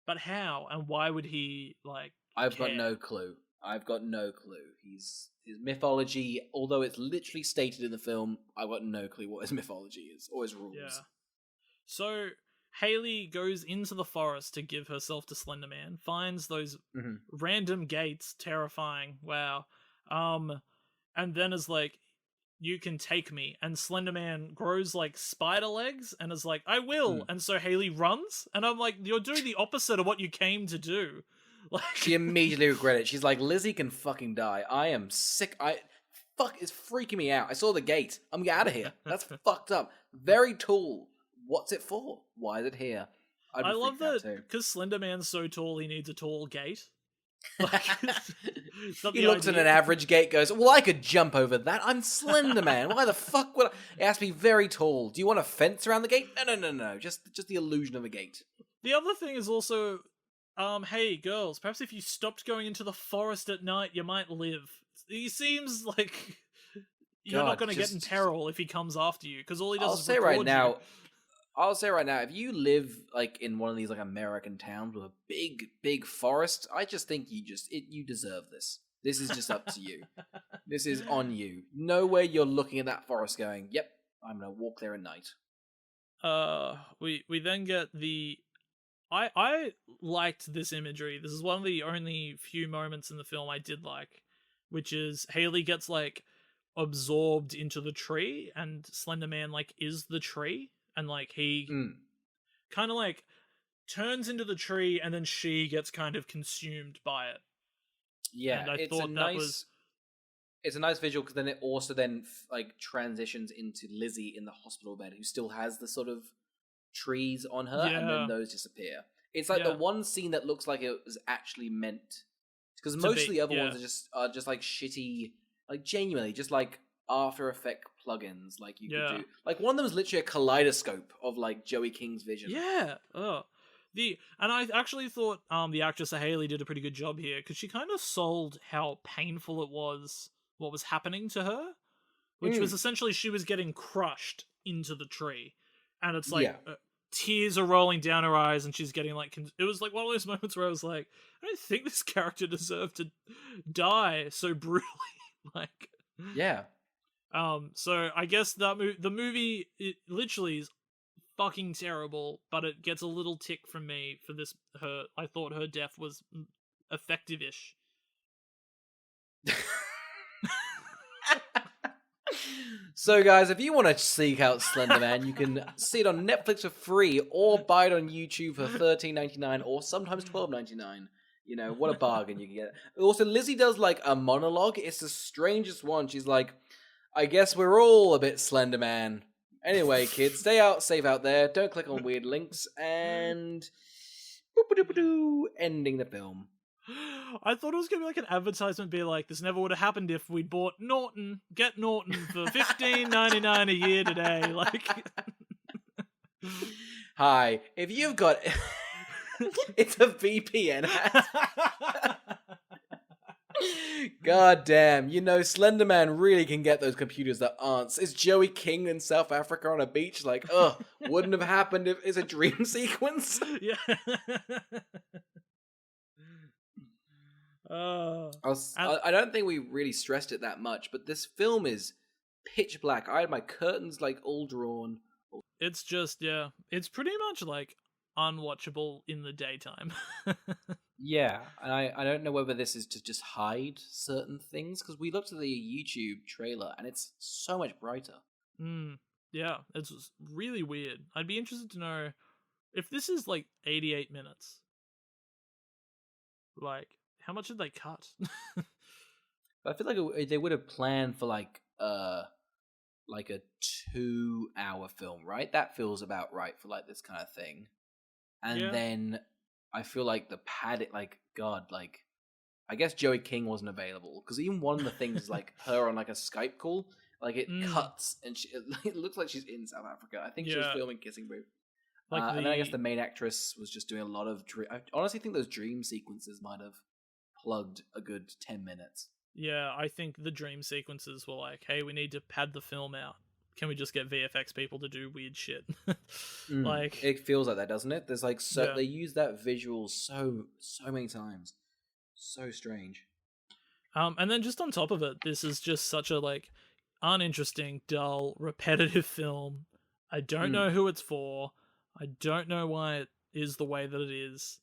But how and why would he like? I've care? got no clue. I've got no clue. His mythology, although it's literally stated in the film, I've got no clue what his mythology is or his rules. Yeah. So Haley goes into the forest to give herself to Slender Man, finds those random gates, terrifying. Wow. And then is like, you can take me. And Slender Man grows like spider legs and is like, I will. And so Haley runs, and I'm like, you're doing the opposite of what you came to do. Like, she immediately regretted it. She's like, Lizzie can fucking die. I am sick. Fuck, it's freaking me out. I saw the gate. I'm getting out of here. That's fucked up. Very tall. What's it for? Why is it here? I love that because Slender Man's so tall, he needs a tall gate. Like, he looks at an average gate, goes, well, I could jump over that. I'm Slender Man. Why the fuck would I? It has to be very tall. Do you want a fence around the gate? No. Just the illusion of a gate. The other thing is also, hey girls, perhaps if you stopped going into the forest at night, you might live. He seems like you're not going to get in peril if he comes after you, because all he does is record you. I'll say right now, if you live like in one of these like American towns with a big forest, I just think you deserve this. This is just up to you. This is on you. Nowhere you're looking at that forest going, yep, I'm gonna walk there at night. We then get the I liked this imagery. This is one of the only few moments in the film I did like, which is Haley gets like absorbed into the tree, and Slender Man like is the tree. And like he kind of like turns into the tree, and then she gets kind of consumed by it. Yeah, and I thought it's a nice visual, because then it also then like transitions into Lizzie in the hospital bed, who still has the sort of trees on her, and then those disappear. It's like the one scene that looks like it was actually meant, because most of the other ones are just like shitty, like genuinely just like After Effect plugins, like you could do. Like one of them is literally a kaleidoscope of like Joey King's vision. Yeah. And I actually thought the actress Haley did a pretty good job here, because she kind of sold how painful it was, what was happening to her, which was essentially she was getting crushed into the tree, and it's like tears are rolling down her eyes, and she's getting like it was like one of those moments where I was like, I don't think this character deserved to die so brutally. Like, yeah. So I guess that the movie, it literally is fucking terrible, but it gets a little tick from me for this. I thought her death was effective-ish. So guys, if you want to seek out Slender Man, you can see it on Netflix for free, or buy it on YouTube for $13.99, or sometimes $12.99. You know, what a bargain you can get. Also, Lizzie does like a monologue. It's the strangest one. She's like, I guess we're all a bit Slender Man. Anyway, kids, stay safe out there. Don't click on weird links. And ending the film. I thought it was going to be like an advertisement, be like, this never would have happened if we bought Norton. Get Norton for $15.99 a year today. Like, hi, if you've got... It's a VPN ad. God damn, you know, Slender Man really can get those computers that aren't. Is Joey King in South Africa on a beach? Like, wouldn't have happened if it's a dream sequence. Yeah. I don't think we really stressed it that much, but this film is pitch black. I had my curtains like all drawn. It's just, it's pretty much like unwatchable in the daytime. Yeah, and I don't know whether this is to just hide certain things, because we looked at the YouTube trailer and it's so much brighter. Yeah, it's really weird. I'd be interested to know if this is like 88 minutes, like how much did they cut? I feel like they would have planned for like a 2-hour film, right? That feels about right for like this kind of thing. And Yeah. then I feel like the padding, like God, like I guess Joey King wasn't available because even one of the things is like her on like a Skype call, like it cuts and it looks like she's in South Africa. I think she was Yeah. filming Kissing Booth. Like And then I guess the main actress was just doing a lot of. I honestly think those dream sequences might have plugged a good 10 minutes. Yeah, I think the dream sequences were like, hey, we need to pad the film out. Can we just get VFX people to do weird shit? Like it feels like that, doesn't it? There's like so Yeah. they use that visual so many times. So strange. And then just on top of it, this is just such a like uninteresting, dull, repetitive film. I don't know who it's for. I don't know why it is the way that it is.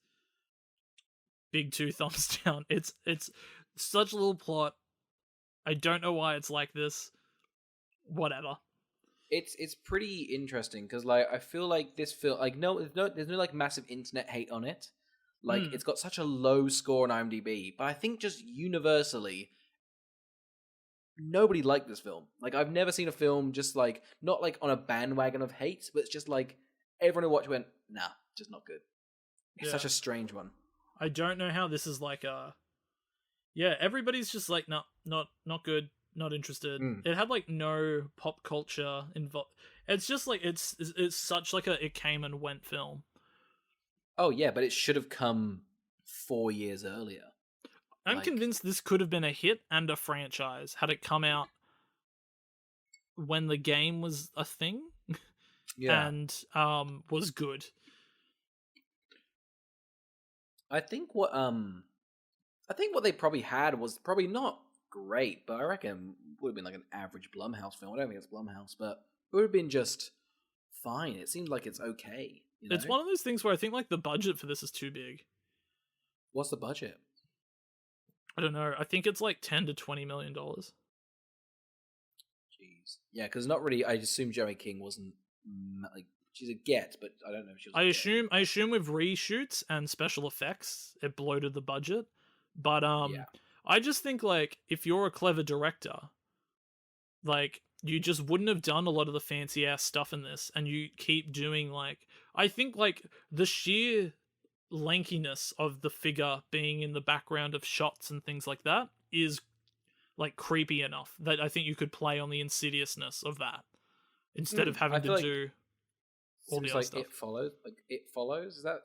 Big 2 thumbs down. It's such a little plot. I don't know why it's like this. Whatever. It's pretty interesting because like I feel like this film like there's no like massive internet hate on it. Like it's got such a low score on IMDb, but I think just universally nobody liked this film. Like I've never seen a film just like not like on a bandwagon of hate, but it's just like everyone who watched went, nah, just not good. It's such a strange one. I don't know how this is like a everybody's just like not good, not interested. It had like no pop culture involved. It's just like it's such like a it came and went film. Oh yeah, but it should have come 4 years earlier. I'm convinced this could have been a hit and a franchise had it come out when the game was a thing. And was good. I think what they probably had was probably not great, but I reckon would have been like an average Blumhouse film. I don't think it's Blumhouse, but it would have been just fine. It seems like it's okay. You know? It's one of those things where I think like the budget for this is too big. What's the budget? I don't know. I think it's like $10 to $20 million. Jeez. Yeah, because not really. I assume Joey King wasn't like she's a get, but I don't know if she was. I assume with reshoots and special effects, it bloated the budget. But I just think like if you're a clever director, like you just wouldn't have done a lot of the fancy ass stuff in this, and you keep doing like I think like the sheer lankiness of the figure being in the background of shots and things like that is like creepy enough that I think you could play on the insidiousness of that instead of having to do all the other stuff. It follows. Like It Follows. Is that?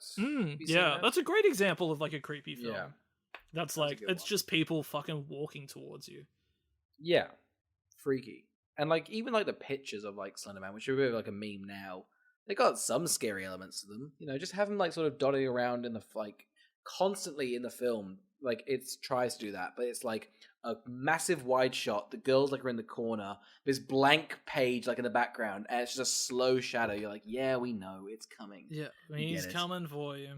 Yeah, that's a great example of like a creepy film. Yeah, that's like it's just people fucking walking towards you. Yeah, freaky. And like even like the pictures of like Slender Man, which are a bit of like a meme now, they got some scary elements to them. You know, just have them like sort of dotting around in the like constantly in the film. Like it tries to do that, but it's like a massive wide shot. The girls like are in the corner. This blank page like in the background, and it's just a slow shadow. You're like, yeah, we know it's coming. Yeah, he's coming for you.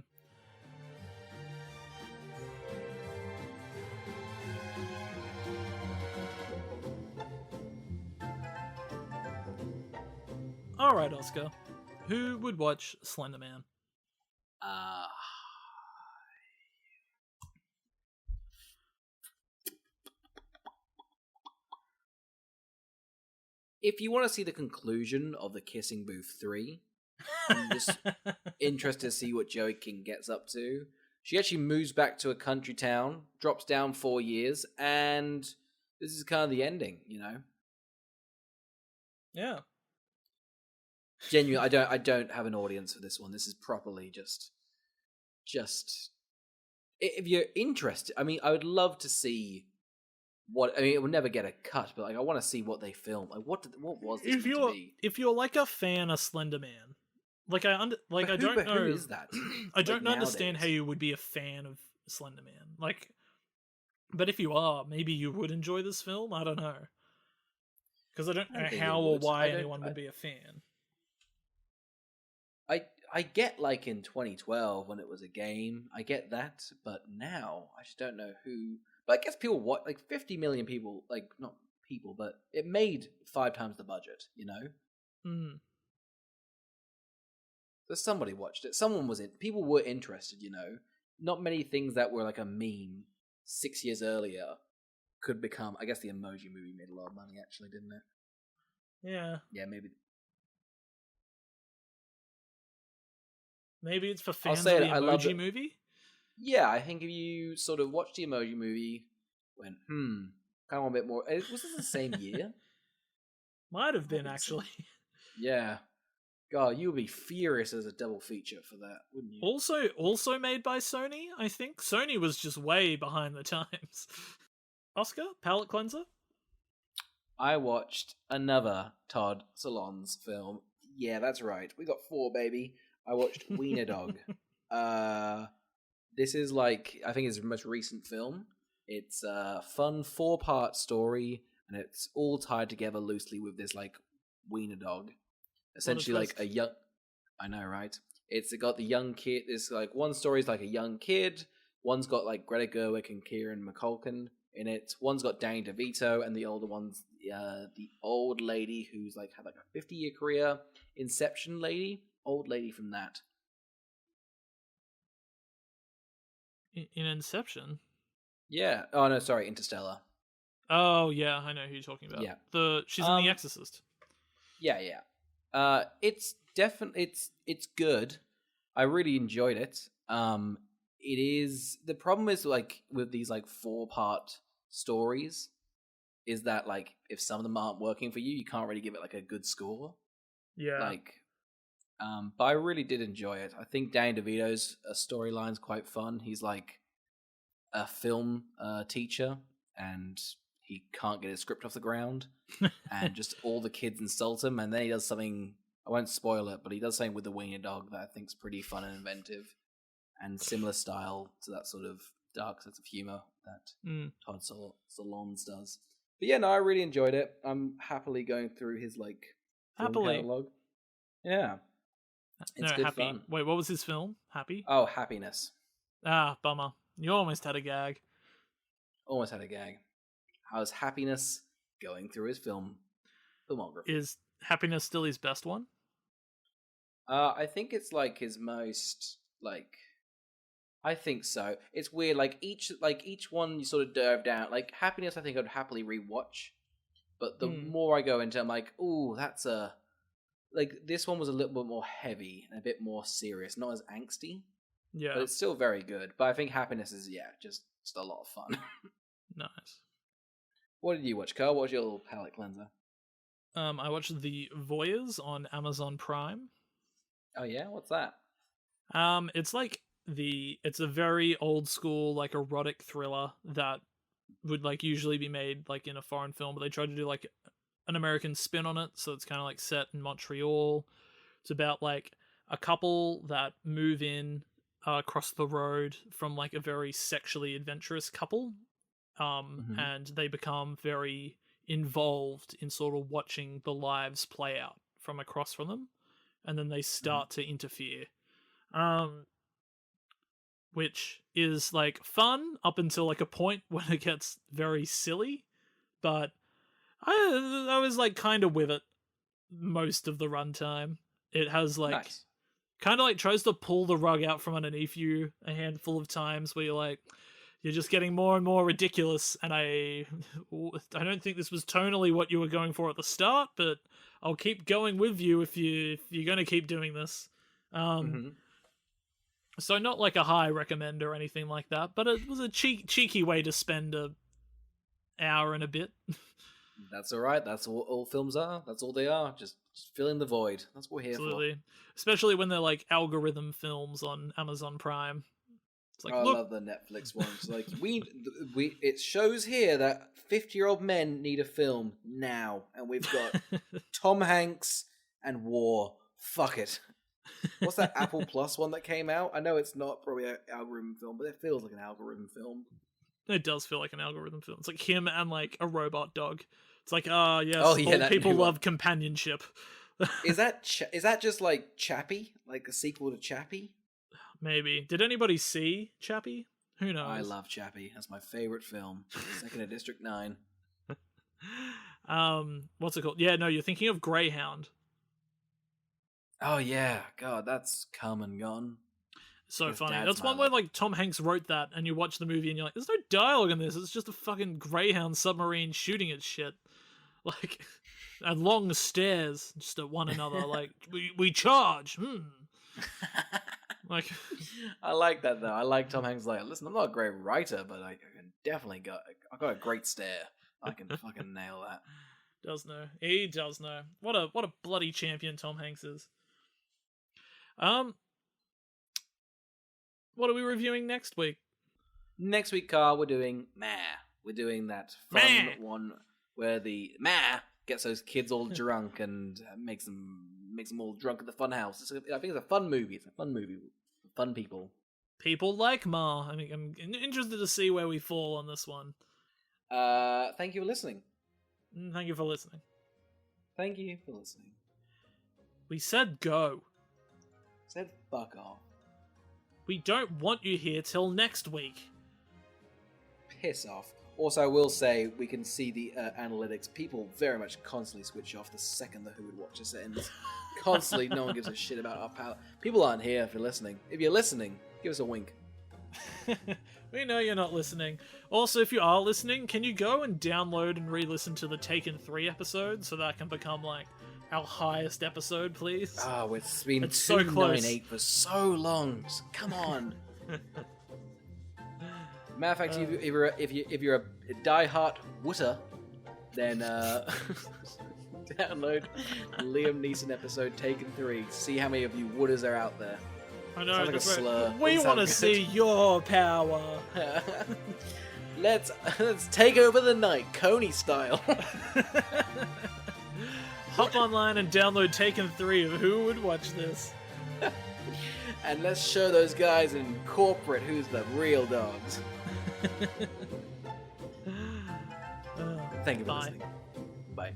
All right, Oscar. Who would watch Slender Man? If you want to see the conclusion of the Kissing Booth 3, I'm just interested to see what Joey King gets up to. She actually moves back to a country town, drops down 4 years, and this is kind of the ending, you know? Yeah. Genuinely, I don't have an audience for this one. This is properly just if you're interested. I mean, I would love to see it will never get a cut, but like I want to see what they filmed. Like what was this meant to be? If you're like a fan of Slender Man, like I don't know who is that? I don't understand how you would be a fan of Slender Man. Like, but if you are, maybe you would enjoy this film. I don't know, because I don't know how or why anyone would be a fan. I get like in 2012 when it was a game, I get that, but now I just don't know who. But I guess people like 50 million people, like not people, but it made 5 times the budget, you know. somebody watched it. Someone was in. People were interested. Not many things that were like a meme 6 years earlier could become. I guess the Emoji Movie made a lot of money, actually, didn't it? Yeah. Yeah, maybe. Maybe it's for I'll fans say of it, the I love Emoji it. Movie. Yeah, I think if you sort of watched the Emoji Movie, went kind of a bit more. Was this the same year? Might have been, Might be the same. actually. Yeah. God, you would be furious as a double feature for that, wouldn't you? Also made by Sony, I think. Sony was just way behind the times. Oscar, palate cleanser. I watched another Todd Solondz film. Yeah, that's right. We got 4, baby. I watched Wiener Dog. This is like, I think it's his most recent film. It's a fun 4-part story, and it's all tied together loosely with this like Wiener Dog. Essentially, like twist. a young. I know, right? It's got the young kid. It's like one story's like a young kid. One's got like Greta Gerwig and Kieran McCulkin in it. One's got Danny DeVito, and the older one's the old lady who's like had like a 50-year career. Inception lady, old lady from that. In Inception. Yeah. Oh no, sorry, Interstellar. Oh yeah, I know who you're talking about. Yeah. She's in The Exorcist. Yeah. It's definitely it's good. I really enjoyed it. It is the problem is like with these like 4-part stories is that like if some of them aren't working for you, you can't really give it like a good score. Yeah. Like, but I really did enjoy it. I think Danny DeVito's storyline's quite fun. He's like a film teacher, and he can't get his script off the ground, and just all the kids insult him, and then he does something. I won't spoil it, but he does something with the Wiener Dog that I think's pretty fun and inventive, and similar style to that sort of dark sense of humor that Todd Solondz does. But yeah, no, I really enjoyed it. I'm happily going through his like film catalog. Yeah, it's good Happy. fun. Wait, what was his film? Happy? Oh, Happiness. Ah, bummer. You almost had a gag. Almost had a gag. How's Happiness going through his filmography? Is Happiness still his best one? I think it's like his most like. I think so. It's weird. Like each one you sort of dive down. Like Happiness, I think I'd happily rewatch. But the more I go into, I'm like, ooh, that's a like this one was a little bit more heavy and a bit more serious, not as angsty. Yeah, but it's still very good. But I think Happiness is just a lot of fun. Nice. What did you watch, Carl? What was your little palate cleanser? I watched The Voyeurs on Amazon Prime. Oh yeah, what's that? It's like it's a very old school like erotic thriller that would like usually be made like in a foreign film, but they tried to do like an American spin on it, so it's kind of like set in Montreal. It's about like a couple that move in across the road from like a very sexually adventurous couple, and they become very involved in sort of watching the lives play out from across from them, and then they start to interfere, which is like fun up until like a point when it gets very silly, but I was like kind of with it most of the runtime. It has like Nice. kind of like tries to pull the rug out from underneath you a handful of times where you're just getting more and more ridiculous, and I don't think this was tonally what you were going for at the start, but I'll keep going with you if you're going to keep doing this. So not like a high recommend or anything like that, but it was a cheeky way to spend a hour and a bit. That's all right. That's all films are. That's all they are. Just filling the void. That's what we're here Absolutely. Especially when they're like algorithm films on Amazon Prime. It's like, I look, love the Netflix ones. Like we it shows here that 50-year-old men need a film now, and we've got Tom Hanks and war. Fuck it. What's that Apple Plus one that came out? I know it's not probably an algorithm film, but it feels like an algorithm film. It does feel like an algorithm film. It's like him and like a robot dog. It's like, yes, old people love companionship. Is that just like Chappie? Like a sequel to Chappie? Maybe. Did anybody see Chappie? Who knows? I love Chappie. That's my favorite film. Second of District 9. What's it called? Yeah, no, you're thinking of Greyhound. Oh yeah, God, that's come and gone. So His funny. dad's That's one my where luck. like Tom Hanks wrote that, and you watch the movie and you're like, "There's no dialogue in this. It's just a fucking Greyhound submarine shooting at shit, like, and long stares just at one another. Like we charge. Like, I like that though. I like Tom Hanks. Like, listen, I'm not a great writer, but I can definitely I got a great stare. I can fucking nail that. does know. He does know. What a bloody champion Tom Hanks is. What are we reviewing next week? Next week, Carl, we're doing Meh. We're doing that fun Meh. one where the Meh gets those kids all drunk and makes them all drunk at the fun house. I think it's a fun movie. It's a fun movie. Fun people. People like Ma. I mean, I'm interested to see where we fall on this one. Thank you for listening. Thank you for listening. Thank you for listening. We said go. Said fuck off. We don't want you here till next week. Piss off. Also, I will say we can see the analytics. People very much constantly switch off the second the Who Would Watch us ends. Constantly, no one gives a shit about our power. People aren't here if you're listening. If you're listening, give us a wink. We know you're not listening. Also, if you are listening, can you go and download and re-listen to the Taken 3 episode so that can become like our highest episode, please? Oh, it's been It's so close. 298 for so long. Come on. Matter of fact, if you're a diehard wooter, then download the Liam Neeson episode Taken 3. See how many of you wooters are out there. I know. Sounds like a that's right. slur. We Doesn't want to sound see your power. Let's take over the night, Coney style. Hop online and download Taken 3 of Who Would Watch This. And let's show those guys in corporate who's the real dogs. Thank you for Bye. listening. Bye.